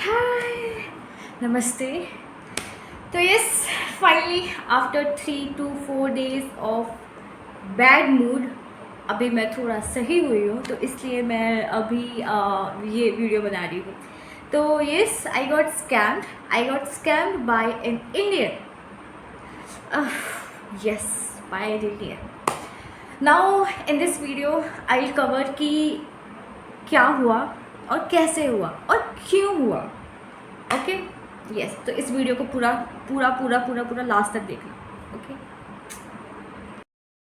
हाय, नमस्ते। तो yes, finally after 3 to 4 days of bad mood अभी मैं थोड़ा सही हुई हूँ, तो इसलिए मैं अभी ये वीडियो बना रही हूँ। तो yes, I got scammed by an Indian. Yes, by an Indian. Now in this video I will cover कि क्या हुआ और कैसे हुआ और क्यों हुआ। ओके यस, तो इस वीडियो को पूरा पूरा पूरा पूरा पूरा लास्ट तक देखना। ओके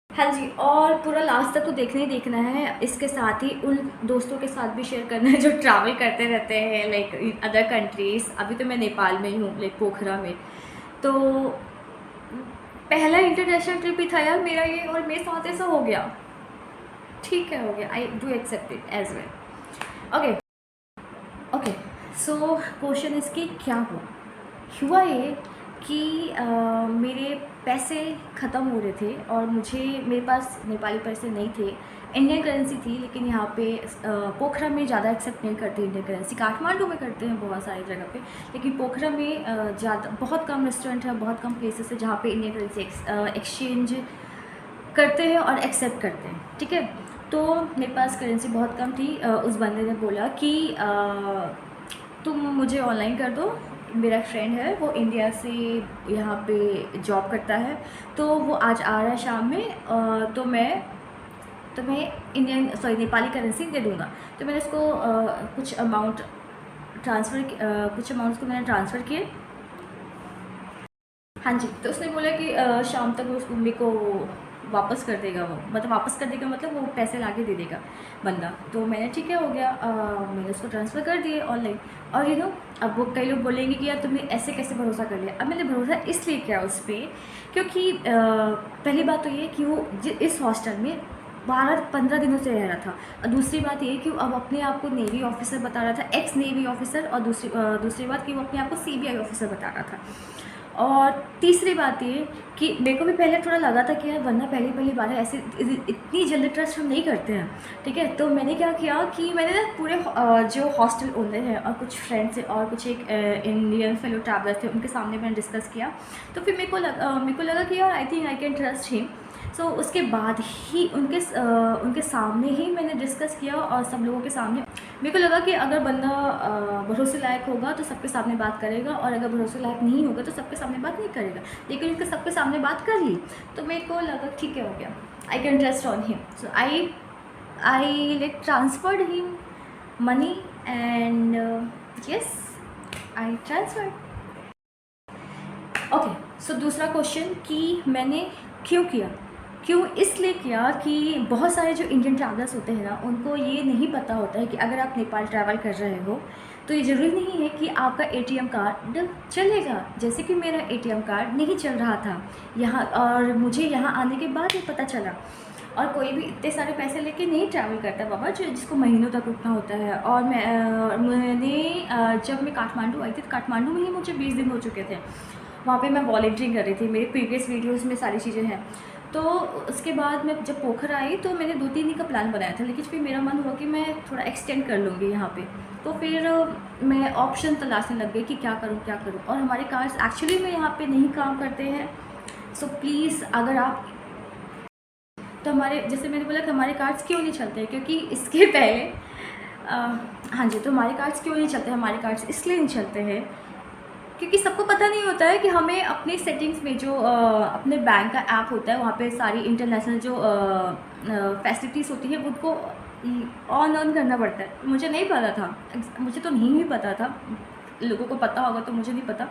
हाँ जी, और पूरा लास्ट तक तो देखना ही देखना है। इसके साथ ही उन दोस्तों के साथ भी शेयर करना है जो ट्रैवल करते रहते हैं लाइक अदर कंट्रीज़। अभी तो मैं नेपाल में ही हूँ, लाइक पोखरा में। तो पहला इंटरनेशनल ट्रिप ही था यार मेरा ये, और मेरे साथ ऐसा हो गया। ठीक है, हो गया, I do accept it as well. Okay okay, so question इसकी क्या हुआ ये कि मेरे पैसे ख़त्म हो रहे थे और मेरे पास नेपाली पैसे नहीं थे। इंडियन करेंसी थी, लेकिन यहाँ पे पोखरा में ज़्यादा एक्सेप्ट नहीं करते इंडियन करेंसी। काठमांडू में करते हैं बहुत सारी जगह पे, लेकिन पोखरा में ज़्यादा बहुत कम रेस्टोरेंट है, बहुत कम प्लेसेस है जहाँ पे इंडियन करेंसी एक्सचेंज करते हैं और एक्सेप्ट करते हैं। ठीक है, तो मेरे पास करेंसी बहुत कम थी। उस बंदे ने बोला कि तुम मुझे ऑनलाइन कर दो। मेरा फ्रेंड है, वो इंडिया से यहाँ पे जॉब करता है, तो वो आज आ रहा है शाम में। तो मैं नेपाली करेंसी दे दूँगा। तो मैंने उसको कुछ अमाउंट्स को मैंने ट्रांसफ़र किए। हाँ जी, तो उसने बोला कि शाम तक वो मेरे को वापस कर देगा। वो मतलब वापस कर देगा, मतलब वो पैसे ला के दे देगा बंदा। तो मैंने ठीक है, हो गया। मैंने उसको ट्रांसफ़र कर दिए ऑनलाइन। और अब वो कई लोग बोलेंगे कि यार तुमने ऐसे कैसे भरोसा कर लिया। अब मैंने भरोसा इसलिए किया उस पर, क्योंकि पहली बात तो ये कि वो इस हॉस्टल में 12-15 दिनों से रह रहा था। और दूसरी बात ये कि अब अपने आप को नेवी ऑफिसर बता रहा था, एक्स नेवी ऑफिसर। और दूसरी बात कि वो अपने आप को CBI ऑफिसर बता रहा था। और तीसरी बात ये कि मेरे को भी पहले थोड़ा लगा था कि यार वरना पहली बार है, ऐसे इतनी जल्दी ट्रस्ट हम नहीं करते हैं। ठीक है, तो मैंने क्या किया कि मैंने ना पूरे जो हॉस्टल ओनर है और कुछ फ्रेंड्स है और कुछ एक इंडियन फेलो ट्रैवलर थे, उनके सामने मैंने डिस्कस किया। तो फिर मेरे को लगा कि यार I think I can trust him. So उसके बाद ही उनके सामने ही मैंने डिस्कस किया, और सब लोगों के सामने मेरे को लगा कि अगर बंदा भरोसे लायक होगा तो सबके सामने बात करेगा, और अगर भरोसे लायक नहीं होगा तो सबके सामने बात नहीं करेगा। लेकिन उसके सबके सामने बात कर ली, तो मेरे को लगा ठीक है, हो गया, I can trust on him. So I like transferred him money and yes, I transferred. Okay, so दूसरा क्वेश्चन कि मैंने क्यों इसलिए किया कि बहुत सारे जो इंडियन ट्रैवलर्स होते हैं ना, उनको ये नहीं पता होता है कि अगर आप नेपाल ट्रैवल कर रहे हो तो ये ज़रूरी नहीं है कि आपका ATM कार्ड चलेगा। जैसे कि मेरा ATM कार्ड नहीं चल रहा था यहाँ, और मुझे यहाँ आने के बाद ही पता चला। और कोई भी इतने सारे पैसे लेके नहीं ट्रैवल करता बाबा, जिसको महीनों तक रुकना होता है। और जब मैं काठमांडू आई थी, तो काठमांडू में ही मुझे 20 दिन हो चुके थे। वहाँ पे मैं वॉलंटियरिंग कर रही थी, मेरे प्रीवियस वीडियोस में सारी चीज़ें हैं। तो उसके बाद मैं जब पोखरा आई तो मैंने 2-3 दिन का प्लान बनाया था, लेकिन फिर मेरा मन हुआ कि मैं थोड़ा एक्सटेंड कर लूँगी यहाँ पे। तो फिर मैं ऑप्शन तलाशने लग गई कि क्या करूँ। और हमारे कार्ड्स एक्चुअली में यहाँ पे नहीं काम करते हैं। सो प्लीज़, अगर आप तो जैसे मैंने बोला कि हमारे कार्ड्स क्यों नहीं चलते हैं, क्योंकि इसके पहले हाँ जी, तो हमारे कार्ड्स क्यों नहीं चलते, हमारे कार्ड्स इसलिए नहीं चलते हैं क्योंकि सबको पता नहीं होता है कि हमें अपने सेटिंग्स में जो अपने बैंक का ऐप होता है, वहाँ पे सारी इंटरनेशनल जो फैसिलिटीज़ होती है उनको ऑन करना पड़ता है। मुझे नहीं पता था, मुझे तो नहीं भी पता था। लोगों को पता होगा तो मुझे नहीं पता,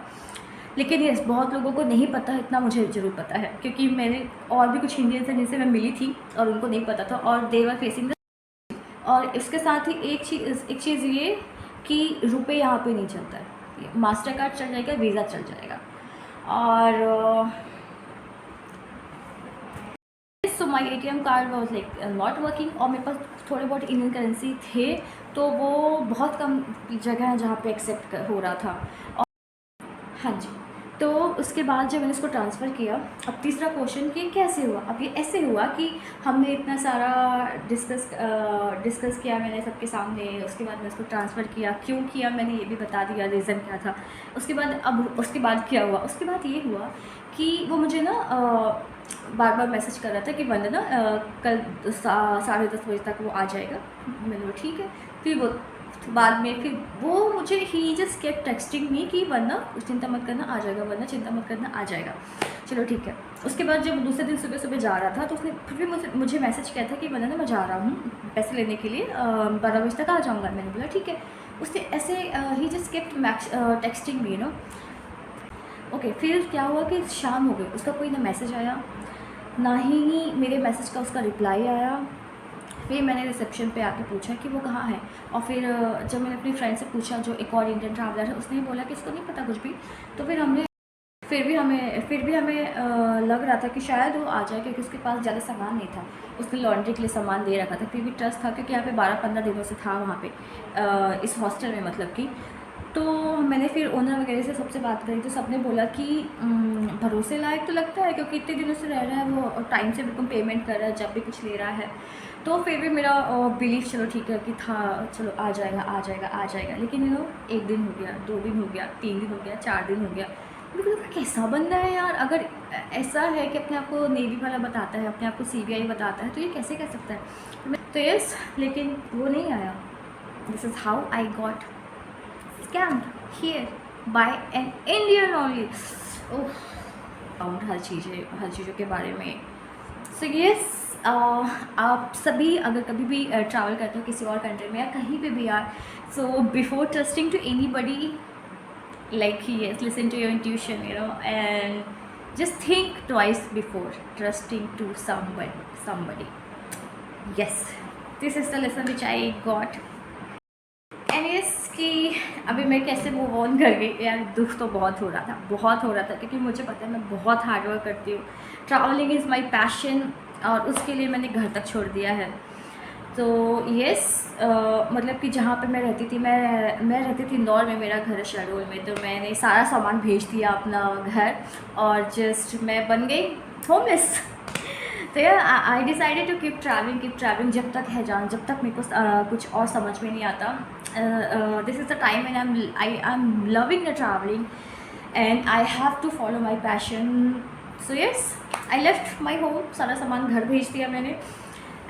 लेकिन यस, बहुत लोगों को नहीं पता, इतना मुझे ज़रूर पता है, क्योंकि मैंने और भी कुछ इंडियंस हैं जिनसे मैं मिली थी और उनको नहीं पता था, और दे वर फेसिंग। और इसके साथ ही एक चीज़ ये कि रुपए यहाँ पे नहीं चलता है। मास्टर कार्ड चल जाएगा, वीज़ा चल जाएगा। और सो माई ATM card was like not working, और मेरे पास थोड़े बहुत इंडियन करेंसी थे, तो वो बहुत कम जगह है जहाँ पे एक्सेप्ट हो रहा था। और हाँ जी, तो उसके बाद जब मैंने इसको ट्रांसफ़र किया, अब तीसरा क्वेश्चन कि कैसे हुआ। अब ये ऐसे हुआ कि हमने इतना सारा डिस्कस किया मैंने सबके सामने, उसके बाद मैंने इसको ट्रांसफ़र किया। क्यों किया मैंने ये भी बता दिया, रीज़न क्या था। उसके बाद अब उसके बाद क्या हुआ, उसके बाद ये हुआ कि वो मुझे ना बार बार मैसेज कर रहा था कि वंदना कल 10:30 बजे तक वो आ जाएगा। मैंने बोला ठीक है। फिर वो बाद में फिर वो मुझे ही जस्ट केप्ट टेक्सटिंग मी कि वरना चिंता मत करना आ जाएगा, वरना चिंता मत करना आ जाएगा। चलो ठीक है। उसके बाद जब दूसरे दिन सुबह सुबह जा रहा था तो उसने फिर भी मुझे मैसेज किया था कि वरना मैं जा रहा हूँ पैसे लेने के लिए, 12 बजे तक आ जाऊँगा। मैंने बोला ठीक है। उसने ऐसे ही just kept texting me okay. फिर क्या हुआ कि शाम हो गई, उसका कोई ना मैसेज आया, ना ही मेरे मैसेज का उसका रिप्लाई आया। फिर मैंने रिसेप्शन पे आके पूछा कि वो कहाँ है, और फिर जब मैंने अपनी फ्रेंड से पूछा जो एक और इंडियन ट्रैवलर है, उसने बोला कि इसको नहीं पता कुछ भी। तो फिर भी हमें लग रहा था कि शायद वो आ जाए, क्योंकि उसके पास ज़्यादा सामान नहीं था। उसने लॉन्ड्री के लिए सामान दे रखा था। फिर भी ट्रस्ट था क्योंकि यहाँ पे 12-15 दिनों से था वहाँ पे इस हॉस्टल में, मतलब कि। तो मैंने फिर ओनर वगैरह से सबसे बात करी तो सबने बोला कि भरोसे लायक तो लगता है, क्योंकि इतने दिनों से रह रहा है वो, और टाइम से बिल्कुल पेमेंट कर रहा है जब भी कुछ ले रहा है। तो फिर भी मेरा बिलीफ चलो ठीक है कि था, चलो आ जाएगा आ जाएगा आ जाएगा। लेकिन एक दिन हो गया, 2 दिन हो गया, 3 दिन हो गया, 4 दिन हो गया। मेरे को लगा कैसा बंदा है यार, अगर ऐसा है कि अपने आप को नेवी वाला बताता है, अपने आप को CBI बताता है, तो ये कैसे कर सकता है। तो यस, लेकिन वो नहीं आया। This is how I got scammed here by an Indian only. और हर चीज़ों के बारे में। सो यस, आप सभी अगर कभी भी ट्रैवल करते हो किसी और कंट्री में या कहीं पे भी यार, so before trusting to anybody, like yes, listen to your intuition, and just think twice before trusting to somebody. Yes, this is the lesson which I got. Anyways कि अभी मैं कैसे मूव ऑन कर गई यार। दुख तो बहुत हो रहा था क्योंकि मुझे पता है मैं बहुत हार्ड वर्क करती हूँ। ट्रैवलिंग इज़ माय पैशन, और उसके लिए मैंने घर तक छोड़ दिया है। तो यस, मतलब कि जहाँ पे मैं रहती थी, मैं रहती थी इंदौर में, मेरा घर है शहडोल में। तो मैंने सारा सामान भेज दिया अपना घर, और जस्ट मैं बन गई होमलेस। तो यार I decided to keep travelling जब तक है जान, जब तक मेरे को कुछ और समझ में नहीं आता। This is the time when I am loving the travelling and I have to follow my passion. So yes, I left my home, सारा सामान घर भेज दिया मैंने,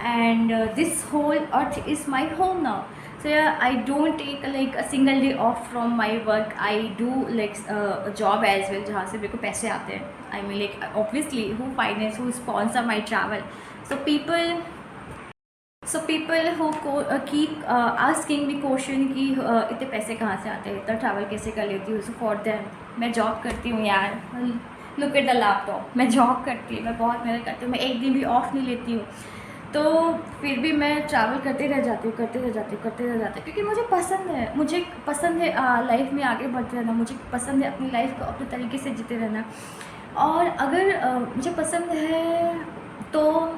and this whole earth is my home now. So yeah, I don't take like a single day off from my work. I do like a job as well जहाँ से मेरे को पैसे आते हैं। I mean like obviously who finance, who sponsor my travel. So people who keep asking me question कि इतने पैसे कहाँ से आते हैं, इतना ट्रैवल कैसे कर लेती हूँ। So for them मैं जॉब करती हूँ यार, लुक एट द लैपटॉप, मैं जॉब करती हूँ, मैं बहुत मेहनत करती हूँ, मैं एक दिन भी ऑफ नहीं लेती हूँ। तो फिर भी मैं ट्रैवल करते रह जाती हूँ क्योंकि मुझे पसंद है लाइफ में आगे बढ़ते रहना। मुझे पसंद है अपनी लाइफ को अपने तरीके से जीते रहना, और अगर मुझे पसंद है तो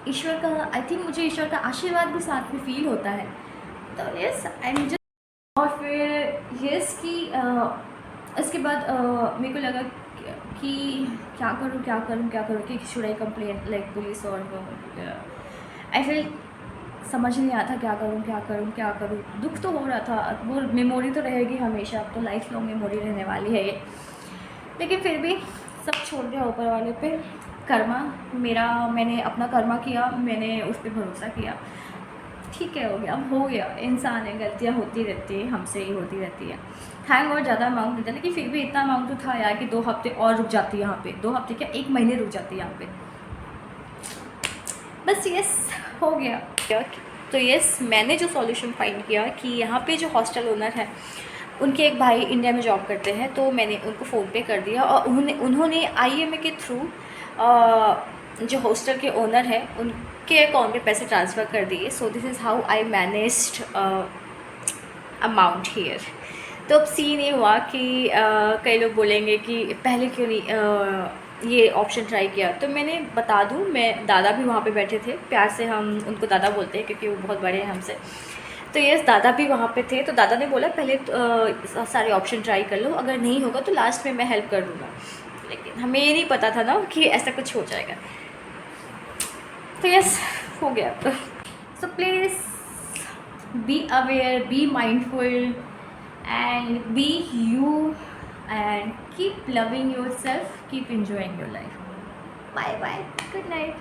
ईश्वर का, आई थिंक मुझे ईश्वर का आशीर्वाद भी साथ में फील होता है। तो यस, आई एम जस्ट, और फिर यस कि इसके बाद मेरे को लगा कि क्या करूँ कि should I complain like police, और आई फील समझ नहीं आता क्या करूँ। दुख तो हो रहा था, वो मेमोरी तो रहेगी हमेशा, अब तो लाइफ लॉन्ग मेमोरी रहने वाली है ये। लेकिन फिर भी सब छोड़ दिया ऊपर वाले पे। कर्मा मैंने अपना कर्मा किया, मैंने उस पर भरोसा किया, ठीक है, हो गया। इंसान है, गलतियाँ होती रहती है, हमसे ही होती रहती है। थैंक गॉड ज़्यादा अमाउंट नहीं था, लेकिन फिर भी इतना अमाउंट तो था यार कि 2 हफ्ते और रुक जाती है यहाँ पे। 2 हफ्ते क्या, 1 महीने रुक जाती है यहाँ पे। बस यस, हो गया। तो यस, मैंने जो सॉल्यूशन फाइंड किया कि यहाँ पे जो हॉस्टल ओनर है, उनके एक भाई इंडिया में जॉब करते हैं, तो मैंने उनको फ़ोन पे कर दिया, और उन्होंने IMA के थ्रू जो हॉस्टल के ओनर हैं उनके अकाउंट में पैसे ट्रांसफ़र कर दिए। So this is how I managed amount here. तो अब सीन ये हुआ कि कई लोग बोलेंगे कि पहले क्यों नहीं ये ऑप्शन ट्राई किया। तो मैंने बता दूं, मैं दादा भी वहाँ पे बैठे थे, प्यार से हम उनको दादा बोलते हैं क्योंकि वो बहुत बड़े हैं हमसे। तो यस, दादा भी वहाँ पे थे, तो दादा ने बोला पहले सारे ऑप्शन ट्राई कर लो, अगर नहीं होगा तो लास्ट में मैं हेल्प कर दूँगा। लेकिन हमें ये नहीं पता था ना कि ऐसा कुछ हो जाएगा। तो यस, हो गया। So please be aware, be mindful and be you and keep loving yourself, keep enjoying your life. Bye bye, good night.